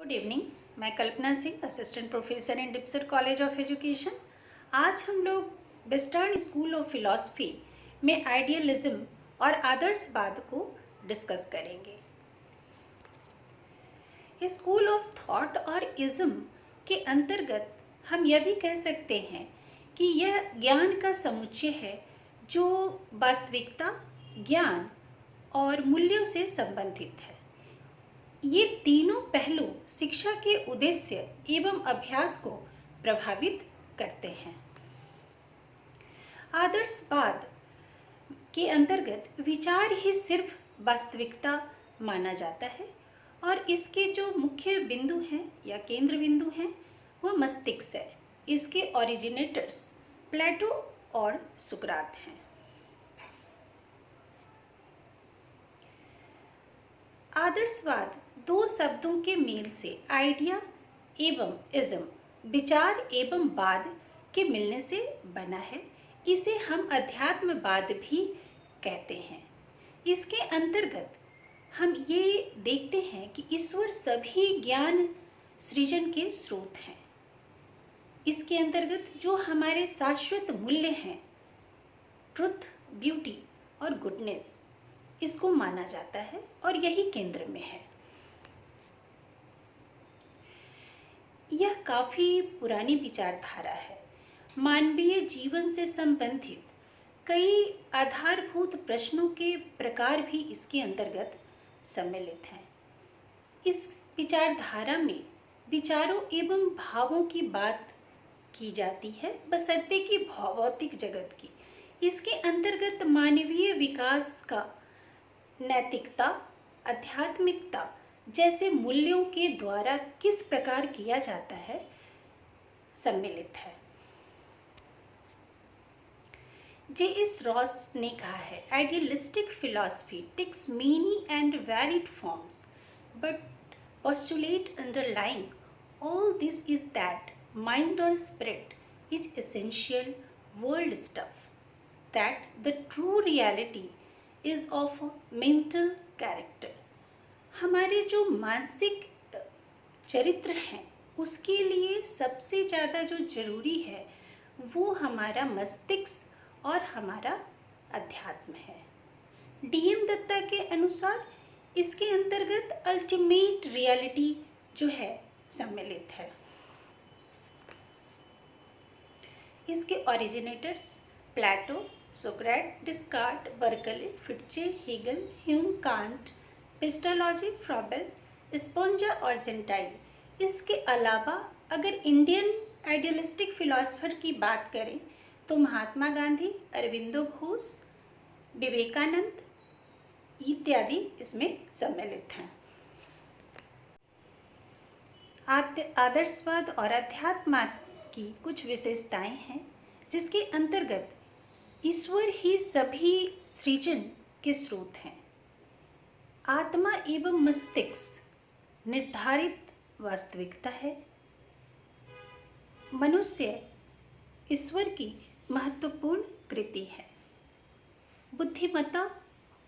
Good evening. मैं Kalpana Singh, assistant professor in Dipsar college of education. आज हम लोग वेस्टर्न स्कूल ऑफ फिलॉसफी में आइडियलिज्म और आदर्शवाद को डिस्कस करेंगे। स्कूल ऑफ थॉट और इज्म के अंतर्गत हम यह भी कह सकते हैं कि यह ज्ञान का समुच्चय है जो वास्तविकता, ज्ञान और मूल्यों से संबंधित है। ये तीनों पहलू शिक्षा के उद्देश्य एवं अभ्यास को प्रभावित करते हैं। आदर्शवाद के अंतर्गत विचार ही सिर्फ वास्तविकता माना जाता है और इसके जो मुख्य बिंदु हैं या केंद्र बिंदु हैं वह मस्तिष्क है। इसके ओरिजिनेटर्स प्लेटो और सुकरात हैं। आदर्शवाद दो शब्दों के मेल से आइडिया एवं इज्म, विचार एवं वाद के मिलने से बना है। इसे हम अध्यात्मवाद भी कहते हैं। इसके अंतर्गत हम ये देखते हैं कि ईश्वर सभी ज्ञान सृजन के स्रोत हैं। इसके अंतर्गत जो हमारे शाश्वत मूल्य हैं, ट्रुथ, ब्यूटी और गुडनेस, इसको माना जाता है और यही केंद्र में है। यह काफी पुरानी विचारधारा है। मानवीय जीवन से संबंधित कई आधारभूत प्रश्नों के प्रकार भी इसके अंतर्गत सम्मिलित हैं। इस विचारधारा में विचारों एवं भावों की बात की जाती है, बशर्ते कि भौतिक जगत की। इसके अंतर्गत मानवीय विकास का नैतिकता, आध्यात्मिकता जैसे मूल्यों के द्वारा किस प्रकार किया जाता है सम्मिलित है। J.S. रॉस ने कहा है, idealistic philosophy takes many and varied forms but postulate underlying all this is that mind or spirit is essential world stuff, that the true reality is of a mental character। हमारे जो मानसिक चरित्र हैं उसके लिए सबसे ज़्यादा जो जरूरी है वो हमारा मस्तिष्क और हमारा अध्यात्म है। DM दत्ता के अनुसार इसके अंतर्गत अल्टीमेट रियलिटी जो है सम्मिलित है। इसके originators Plato, Socrates, Descartes, Berkeley, फिट्जे, Hegel, Hume, Kant, Pestalozzi, Froebel, Spinoza और जेंटाइल। इसके अलावा अगर इंडियन आइडियलिस्टिक फिलॉसफर की बात करें तो महात्मा गांधी, अरविंदो घोष, विवेकानंद इत्यादि इसमें सम्मिलित हैं। आदर्शवाद और अध्यात्मवाद की कुछ विशेषताएं हैं जिसके अंतर्गत ईश्वर ही सभी सृजन के स्रोत हैं। आत्मा एवं मस्तिष्क निर्धारित वास्तविकता है। मनुष्य ईश्वर की महत्वपूर्ण कृति है। बुद्धिमत्ता,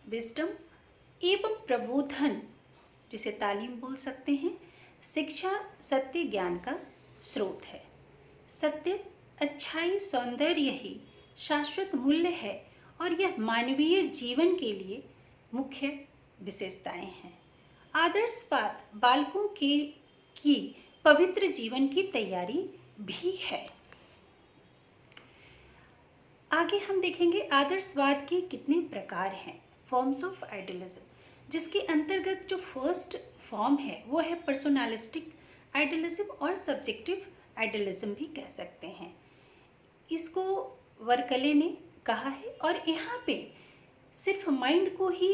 विजडम एवं प्रबोधन, जिसे तालीम बोल सकते हैं, शिक्षा सत्य ज्ञान का स्रोत है। सत्य, अच्छाई, सौंदर्य ही शाश्वत मूल्य है और यह मानवीय जीवन के लिए मुख्य विशेषताएं हैं। आदर्शवाद बालकों की पवित्र जीवन की तैयारी भी है। आगे हम देखेंगे आदर्शवाद के कितने प्रकार हैं, फॉर्म्स ऑफ आइडियलिज्म, जिसके अंतर्गत जो फर्स्ट फॉर्म है वो है पर्सोनलिस्टिक आइडियलिज्म और सब्जेक्टिव आइडियलिज्म भी कह सकते हैं। इसको वर्कले ने कहा है और यहाँ पे सिर्फ माइंड को ही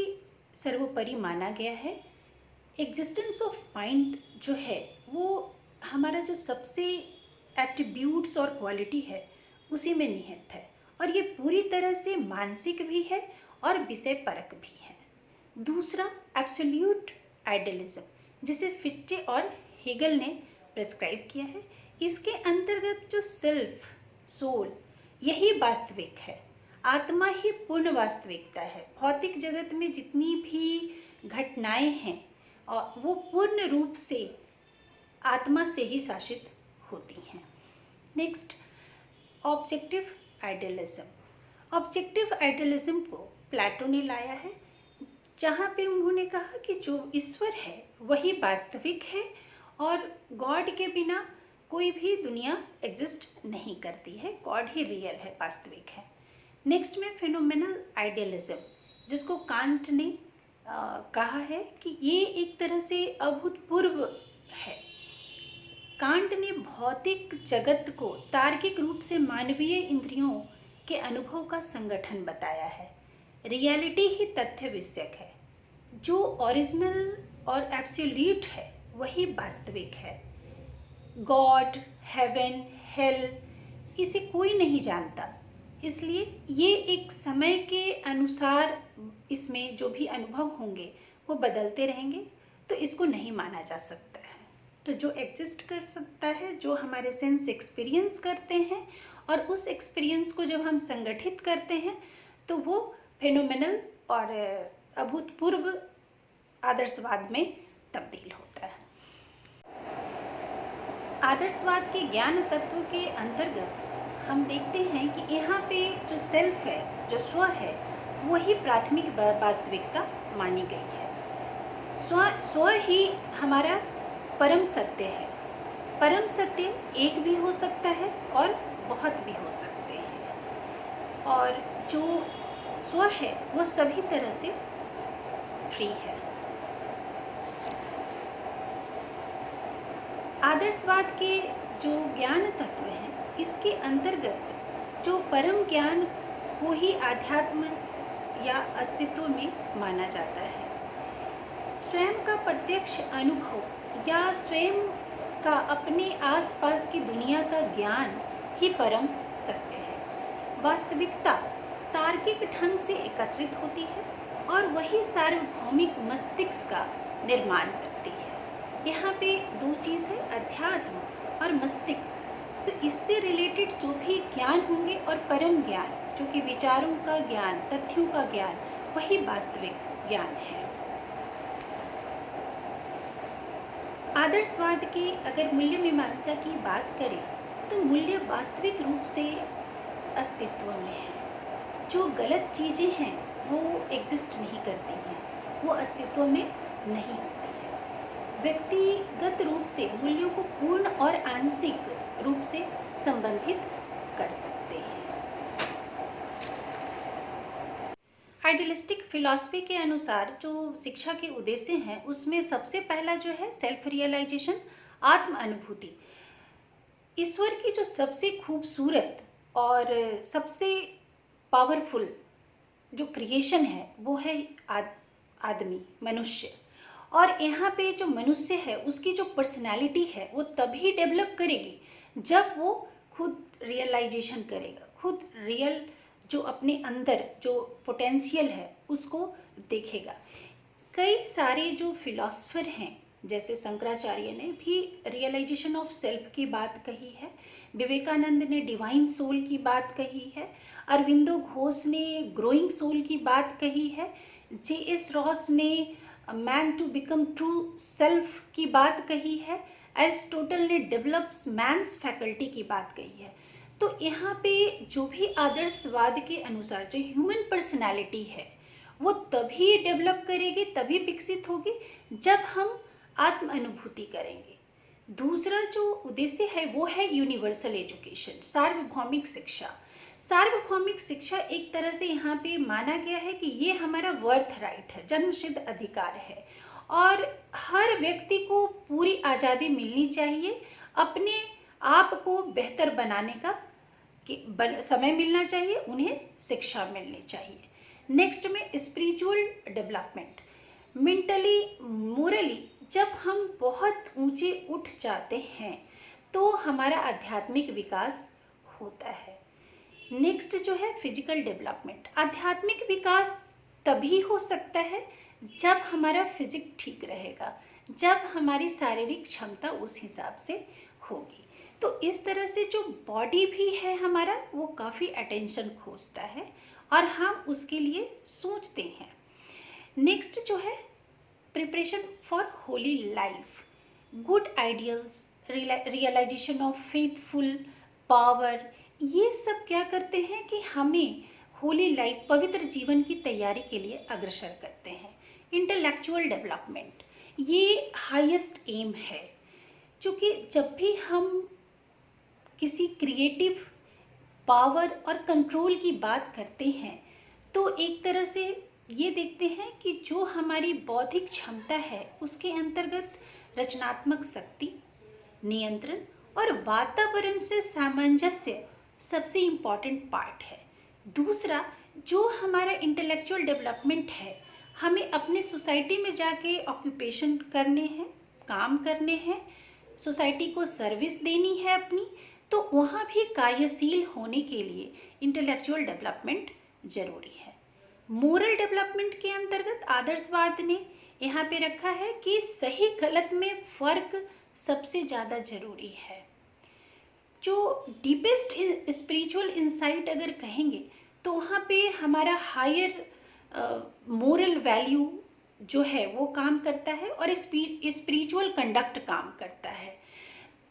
सर्वोपरि माना गया है। एग्जिस्टेंस ऑफ माइंड जो है वो हमारा जो सबसे एट्रीब्यूट्स और क्वालिटी है उसी में निहित है और ये पूरी तरह से मानसिक भी है और विषय परक भी है। दूसरा एब्सोल्यूट आइडियलिज्म, जिसे फिट्टे और हेगल ने प्रिस्क्राइब किया है। इसके अंतर्गत जो सेल्फ, सोल, यही वास्तविक है। आत्मा ही पूर्ण वास्तविकता है। भौतिक जगत में जितनी भी घटनाएं हैं और वो पूर्ण रूप से आत्मा से ही शासित होती हैं। Next, objective idealism. Objective idealism को प्लेटो ने लाया है, जहाँ पे उन्होंने कहा कि जो ईश्वर है वही वास्तविक है और गॉड के बिना कोई भी दुनिया एग्जिस्ट नहीं करती है, गॉड ही रियल है, वास्तविक है। नेक्स्ट में फिनोमेनल आइडियलिज्म, जिसको कांट ने कहा है कि ये एक तरह से अभूतपूर्व है। कांट ने भौतिक जगत को तार्किक रूप से मानवीय इंद्रियों के अनुभव का संगठन बताया है। रियलिटी ही तथ्य विषयक है, जो ओरिजिनल और एब्सोल्यूट है वही वास्तविक है। गॉड, हेवन, हेल, इसे कोई नहीं जानता, इसलिए ये एक समय के अनुसार इसमें जो भी अनुभव होंगे वो बदलते रहेंगे, तो इसको नहीं माना जा सकता है। तो जो एग्जिस्ट कर सकता है, जो हमारे सेंस एक्सपीरियंस करते हैं और उस एक्सपीरियंस को जब हम संगठित करते हैं तो वो फेनोमेनल और अभूतपूर्व आदर्शवाद में तब्दील होता है। आदर्शवाद के ज्ञान तत्व के अंतर्गत हम देखते हैं कि यहाँ पे जो सेल्फ है, जो स्व है, वही प्राथमिक वास्तविकता मानी गई है। स्व ही हमारा परम सत्य है। परम सत्य एक भी हो सकता है और बहुत भी हो सकते हैं, और जो स्व है वो सभी तरह से फ्री है। आदर्शवाद के जो ज्ञान तत्व हैं, इसके अंतर्गत जो परम ज्ञान वो ही आध्यात्म या अस्तित्व में माना जाता है। स्वयं का प्रत्यक्ष अनुभव या स्वयं का अपने आसपास की दुनिया का ज्ञान ही परम सत्य है। वास्तविकता तार्किक ढंग से एकत्रित होती है और वही सार्वभौमिक मस्तिष्क का निर्माण करती है। यहाँ पे दो चीज़ है, अध्यात्म और मस्तिष्क। तो इससे रिलेटेड जो भी ज्ञान होंगे और परम ज्ञान, जो कि विचारों का ज्ञान, तथ्यों का ज्ञान, वही वास्तविक ज्ञान है। आदर्शवाद की अगर मूल्य मीमांसा की बात करें तो मूल्य वास्तविक रूप से अस्तित्व में है। जो गलत चीज़ें हैं वो एग्जिस्ट नहीं करती हैं, वो अस्तित्व में नहीं होती है। व्यक्तिगत रूप से मूल्यों को पूर्ण और आंशिक रूप से संबंधित कर सकते हैं। आइडियलिस्टिक फिलॉसफी के अनुसार जो शिक्षा के उद्देश्य हैं, उसमें सबसे पहला जो है सेल्फ रियलाइजेशन, आत्म अनुभूति। ईश्वर की जो सबसे खूबसूरत और सबसे पावरफुल जो क्रिएशन है वो है आदमी, मनुष्य। और यहाँ पे जो मनुष्य है उसकी जो पर्सनालिटी है वो तभी डेवलप करेगी जब वो खुद रियलाइजेशन करेगा, खुद रियल जो अपने अंदर जो पोटेंशियल है उसको देखेगा। कई सारे जो फिलॉसफर हैं, जैसे शंकराचार्य ने भी रियलाइजेशन ऑफ सेल्फ की बात कही है, विवेकानंद ने डिवाइन सोल की बात कही है, अरविंदो घोष ने ग्रोइंग सोल की बात कही है, J.S. रॉस ने man to become true self की बात कही है, एरिस्टोटल ने डेवलप्स मैन्स फैकल्टी की बात कही है। तो यहाँ पे जो भी आदर्शवाद के अनुसार जो ह्यूमन पर्सनालिटी है वो तभी डेवलप करेगी, तभी विकसित होगी जब हम आत्म अनुभूति करेंगे। दूसरा जो उद्देश्य है वो है यूनिवर्सल एजुकेशन, सार्वभौमिक शिक्षा। सार्वभौमिक शिक्षा एक तरह से यहाँ पे माना गया है कि ये हमारा वर्थ राइट है, जन्मसिद्ध अधिकार है, और हर व्यक्ति को पूरी आज़ादी मिलनी चाहिए, अपने आप को बेहतर बनाने का समय मिलना चाहिए, उन्हें शिक्षा मिलनी चाहिए। नेक्स्ट में स्पिरिचुअल डेवलपमेंट, मेंटली, मोरली जब हम बहुत ऊंचे उठ जाते हैं तो हमारा आध्यात्मिक विकास होता है। नेक्स्ट जो है फिजिकल डेवलपमेंट, आध्यात्मिक विकास तभी हो सकता है जब हमारा फिजिक ठीक रहेगा, जब हमारी शारीरिक क्षमता उस हिसाब से होगी। तो इस तरह से जो बॉडी भी है हमारा वो काफ़ी अटेंशन खोजता है और हम उसके लिए सोचते हैं। नेक्स्ट जो है preparation for holy life, good ideals, realisation of faithful power, ये सब क्या करते हैं कि हमें होली लाइफ, पवित्र जीवन की तैयारी के लिए अग्रसर करते हैं। इंटेलेक्चुअल डेवलपमेंट, ये हाईएस्ट एम है, क्योंकि जब भी हम किसी क्रिएटिव पावर और कंट्रोल की बात करते हैं तो एक तरह से ये देखते हैं कि जो हमारी बौद्धिक क्षमता है उसके अंतर्गत रचनात्मक शक्ति, नियंत्रण और वातावरण से सामंजस्य सबसे इम्पॉर्टेंट पार्ट है। दूसरा, जो हमारा इंटेलेक्चुअल डेवलपमेंट है, हमें अपने सोसाइटी में जाके ऑक्यूपेशन करने हैं, काम करने हैं, सोसाइटी को सर्विस देनी है अपनी, तो वहाँ भी कार्यशील होने के लिए इंटेलेक्चुअल डेवलपमेंट जरूरी है। मोरल डेवलपमेंट के अंतर्गत आदर्शवाद ने यहाँ पे रखा है कि सही गलत में फर्क सबसे ज़्यादा जरूरी है। जो डीपेस्ट स्पिरिचुअल इंसाइट अगर कहेंगे तो वहाँ पे हमारा हायर मोरल वैल्यू जो है वो काम करता है और स्पिरिचुअल कंडक्ट काम करता है।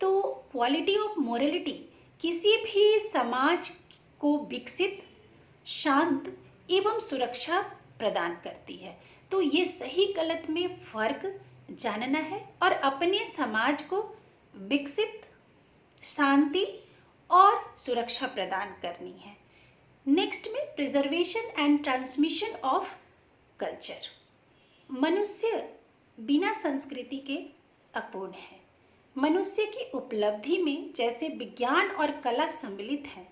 तो क्वालिटी ऑफ मोरलिटी किसी भी समाज को विकसित, शांत एवं सुरक्षा प्रदान करती है। तो ये सही गलत में फर्क जानना है और अपने समाज को विकसित, शांति और सुरक्षा प्रदान करनी है। नेक्स्ट में preservation and transmission of culture. मनुष्य बिना संस्कृति के अपूर्ण है। मनुष्य की उपलब्धि में जैसे विज्ञान और कला सम्मिलित है,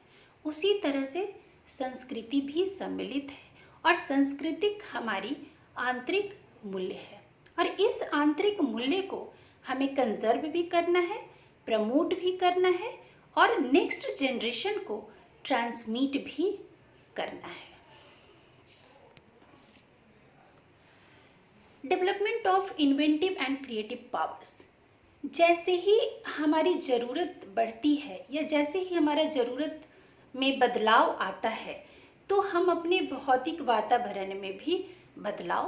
उसी तरह से संस्कृति भी सम्मिलित है और सांस्कृतिक हमारी आंतरिक मूल्य है और इस आंतरिक मूल्य को हमें कंजर्व भी करना है, प्रमोट भी करना है और नेक्स्ट जनरेशन को ट्रांसमिट भी करना है। Development of inventive and creative powers. जैसे ही हमारी ज़रूरत बढ़ती है या जैसे ही हमारा ज़रूरत में बदलाव आता है तो हम अपने भौतिक वातावरण में भी बदलाव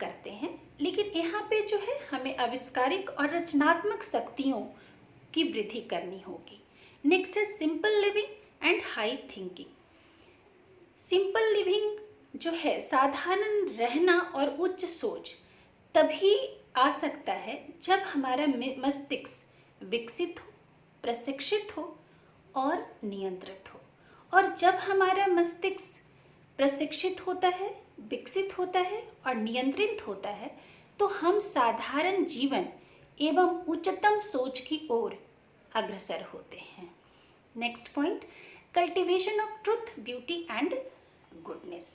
करते हैं, लेकिन यहाँ पे जो है हमें आविष्कारिक और रचनात्मक शक्तियों की वृद्धि करनी होगी। नेक्स्ट है simple living and high thinking. Simple living जो है, साधारण रहना और उच्च सोच तभी आ सकता है जब हमारा मस्तिष्क विकसित हो, प्रशिक्षित हो और नियंत्रित हो। और जब हमारा मस्तिष्क प्रशिक्षित होता है, विकसित होता है और नियंत्रित होता है तो हम साधारण जीवन एवं उच्चतम सोच की ओर अग्रसर होते हैं। Next point, cultivation of truth, beauty and goodness.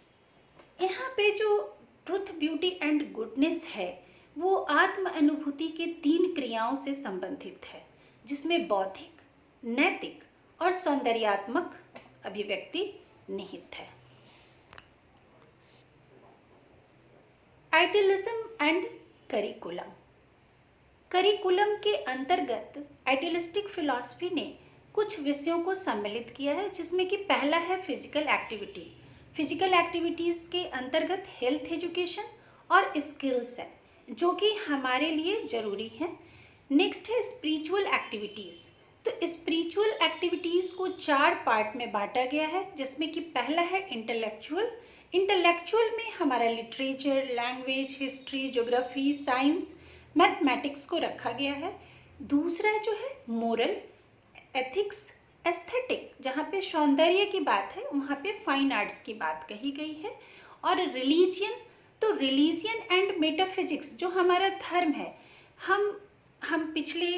यहाँ पे जो ट्रुथ, ब्यूटी एंड गुडनेस है वो आत्म अनुभूति के 3 क्रियाओं से संबंधित है, जिसमें बौद्धिक, नैतिक और सौंदर्यात्मक अभिव्यक्ति निहित है। Idealism and curriculum. करिकुलम के अंतर्गत आइडियलिस्टिक फिलॉसफी ने कुछ विषयों को सम्मिलित किया है, जिसमें कि पहला है फिजिकल एक्टिविटी। फिजिकल एक्टिविटीज़ के अंतर्गत हेल्थ एजुकेशन और स्किल्स है जो कि हमारे लिए ज़रूरी है। नेक्स्ट है स्पिरिचुअल एक्टिविटीज़। तो स्पिरिचुअल एक्टिविटीज़ को 4 पार्ट में बांटा गया है, जिसमें कि पहला है इंटेलेक्चुअल। इंटेलेक्चुअल में हमारा literature, language, history, geography, science, mathematics को रखा गया है। दूसरा जो है मोरल, एथिक्स, एस्थेटिक, जहाँ पे सौंदर्य की बात है वहाँ पे फाइन आर्ट्स की बात कही गई है। और रिलीजियन, तो रिलीजियन एंड मेटाफिजिक्स जो हमारा धर्म है, हम पिछले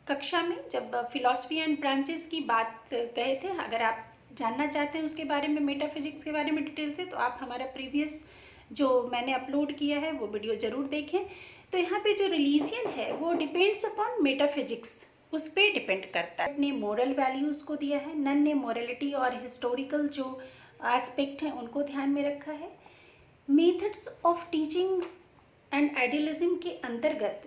कक्षा में जब फिलॉसफी एंड ब्रांचेस की बात कहे थे, अगर आप जानना चाहते हैं उसके बारे में, मेटाफिजिक्स के बारे में डिटेल से, तो आप हमारा प्रीवियस जो मैंने अपलोड किया है वो वीडियो ज़रूर देखें। तो यहाँ पे जो रिलीजियन है वो डिपेंड्स अपॉन मेटाफिजिक्स, उस पर डिपेंड करता है। ने मोरल वैल्यूज़ को दिया है, नन ने मोरलिटी और हिस्टोरिकल जो एस्पेक्ट हैं उनको ध्यान में रखा है। Methods of teaching and idealism के अंतर्गत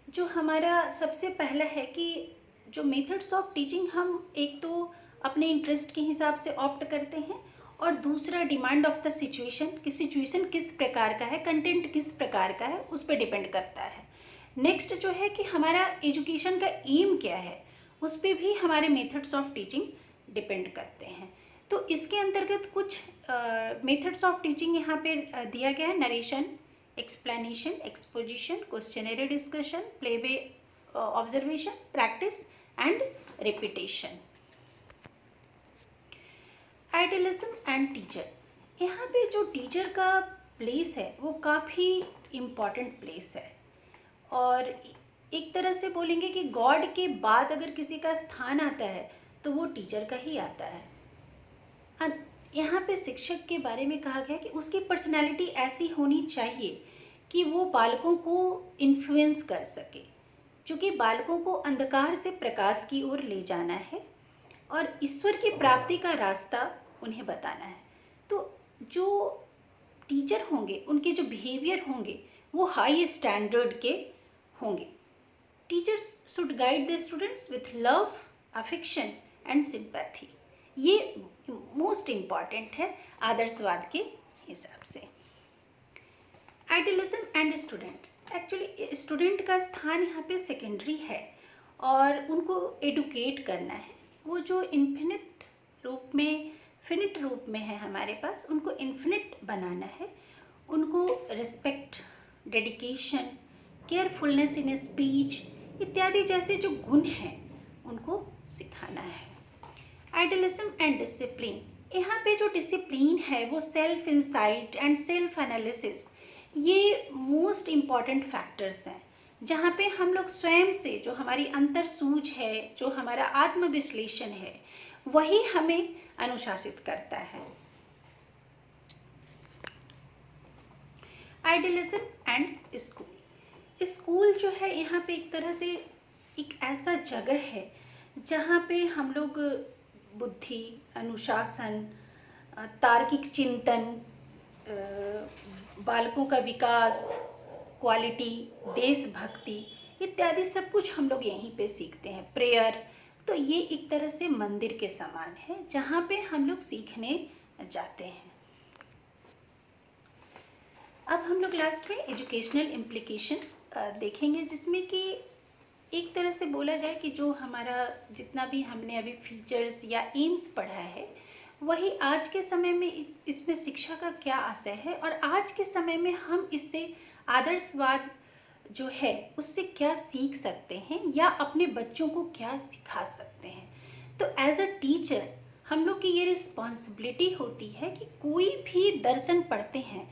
जो हमारा सबसे पहला है कि जो मेथड्स ऑफ टीचिंग हम एक तो अपने इंटरेस्ट के हिसाब से ऑप्ट करते हैं और दूसरा डिमांड ऑफ द सिचुएशन, कि सिचुएशन किस प्रकार का है, कंटेंट किस प्रकार का है, उस पर डिपेंड करता है। नेक्स्ट जो है कि हमारा एजुकेशन का एम क्या है, उस पर भी हमारे मेथड्स ऑफ टीचिंग डिपेंड करते हैं। तो इसके अंतर्गत कुछ मेथड्स ऑफ टीचिंग यहाँ पे दिया गया है: narration, explanation, exposition, questionnaire discussion, play way observation, practice and repetition. Idealism and teacher, यहाँ पे जो टीचर का प्लेस है वो काफ़ी इम्पॉर्टेंट प्लेस है, और एक तरह से बोलेंगे कि गॉड के बाद अगर किसी का स्थान आता है तो वो टीचर का ही आता है। यहाँ पे शिक्षक के बारे में कहा गया कि उसकी पर्सनैलिटी ऐसी होनी चाहिए कि वो बालकों को इन्फ्लुएंस कर सके, क्योंकि बालकों को अंधकार से प्रकाश की ओर ले जाना है और ईश्वर की प्राप्ति का रास्ता उन्हें बताना है। तो जो टीचर होंगे उनके जो बिहेवियर होंगे वो हाई स्टैंडर्ड के होंगे। Teachers should guide the students with love, affection and sympathy. ये मोस्ट इम्पॉर्टेंट है आदर्शवाद के हिसाब से। Idealism and students, actually student का स्थान यहाँ पे सेकेंडरी है और उनको एडुकेट करना है। वो जो फिनिट रूप में है हमारे पास, उनको इन्फिनिट बनाना है। उनको respect, dedication, carefulness in speech इत्यादि जैसे जो गुण हैं उनको सिखाना है। आइडियलिज्म एंड डिसिप्लिन, यहाँ पे जो डिसिप्लिन है वो self insight and self analysis, ये मोस्ट इम्पॉर्टेंट फैक्टर्स हैं, जहाँ पे हम लोग स्वयं से जो हमारी अंतर सूझ है, जो हमारा आत्मविश्लेषण है, वही हमें अनुशासित करता है। आइडियलिज्म एंड स्कूल, स्कूल जो है यहाँ पे एक तरह से एक ऐसा जगह है जहाँ पे हम लोग बुद्धि, अनुशासन, तार्किक चिंतन, बालकों का विकास, क्वालिटी, देशभक्ति इत्यादि सब कुछ हम लोग यहीं पे सीखते हैं। प्रेयर, तो ये एक तरह से मंदिर के समान है जहाँ पे हम लोग सीखने जाते हैं। अब हम लोग लास्ट में एजुकेशनल इम्प्लीकेशन देखेंगे, जिसमें कि एक तरह से बोला जाए कि जो हमारा जितना भी हमने अभी फीचर्स या एम्स पढ़ा है, वही आज के समय में इसमें शिक्षा का क्या आशय है और आज के समय में हम इससे आदर्शवाद जो है उससे क्या सीख सकते हैं या अपने बच्चों को क्या सिखा सकते हैं। तो एज अ टीचर हम लोग की ये रिस्पॉन्सिबिलिटी होती है कि कोई भी दर्शन पढ़ते हैं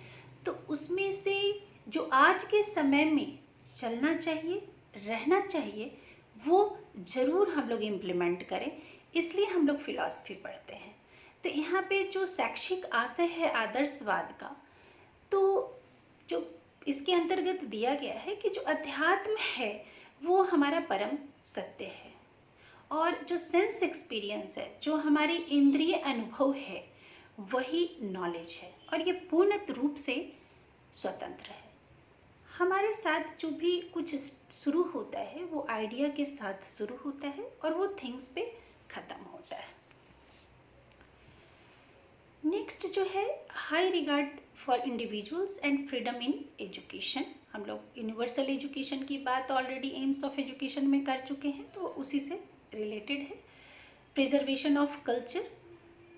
तो उसमें से जो आज के समय में चलना चाहिए, रहना चाहिए, वो ज़रूर हम लोग इम्प्लीमेंट करें। इसलिए हम लोग फिलॉसफी पढ़ते हैं। तो यहाँ पे जो शैक्षिक आशय है आदर्शवाद का, तो जो इसके अंतर्गत दिया गया है कि जो अध्यात्म है वो हमारा परम सत्य है, और जो सेंस एक्सपीरियंस है, जो हमारी इंद्रिय अनुभव है, वही नॉलेज है, और ये पूर्ण रूप से स्वतंत्र है। हमारे साथ जो भी कुछ शुरू होता है वो आइडिया के साथ शुरू होता है और वो थिंग्स पे ख़त्म होता है। नेक्स्ट जो है high regard for individuals and freedom in education. हम लोग यूनिवर्सल एजुकेशन की बात ऑलरेडी एम्स ऑफ एजुकेशन में कर चुके हैं, तो उसी से रिलेटेड है। प्रिजर्वेशन ऑफ कल्चर,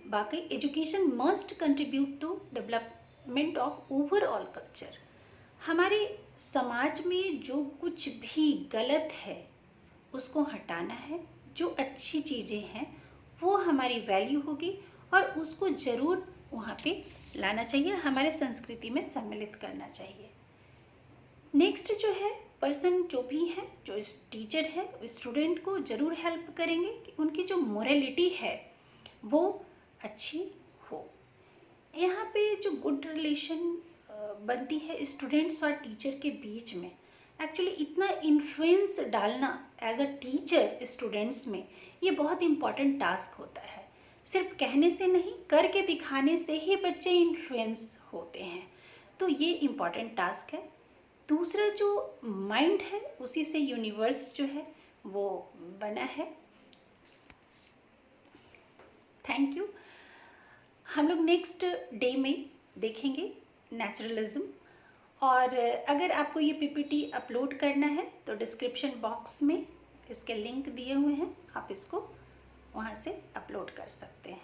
बाकी education must contribute to development of overall culture. हमारे समाज में जो कुछ भी गलत है उसको हटाना है, जो अच्छी चीज़ें हैं वो हमारी वैल्यू होगी और उसको ज़रूर वहाँ पे लाना चाहिए, हमारे संस्कृति में सम्मिलित करना चाहिए। नेक्स्ट जो है पर्सन जो भी है, जो टीचर है, स्टूडेंट को ज़रूर हेल्प करेंगे कि उनकी जो मोरलिटी है वो अच्छी हो। यहाँ पे जो गुड रिलेशन बनती है स्टूडेंट्स और टीचर के बीच में, एक्चुअली इतना इन्फ्लुएंस डालना एज अ टीचर स्टूडेंट्स में, ये बहुत इम्पॉर्टेंट टास्क होता है। सिर्फ कहने से नहीं, करके दिखाने से ही बच्चे इन्फ्लुएंस होते हैं, तो ये इम्पॉर्टेंट टास्क है। दूसरा जो माइंड है, उसी से यूनिवर्स जो है वो बना है। Thank you. हम लोग नेक्स्ट डे में देखेंगे नेचुरलिज्म और अगर आपको ये पीपीटी अपलोड करना है तो डिस्क्रिप्शन बॉक्स में इसके लिंक दिए हुए हैं, आप इसको वहाँ से अपलोड कर सकते हैं।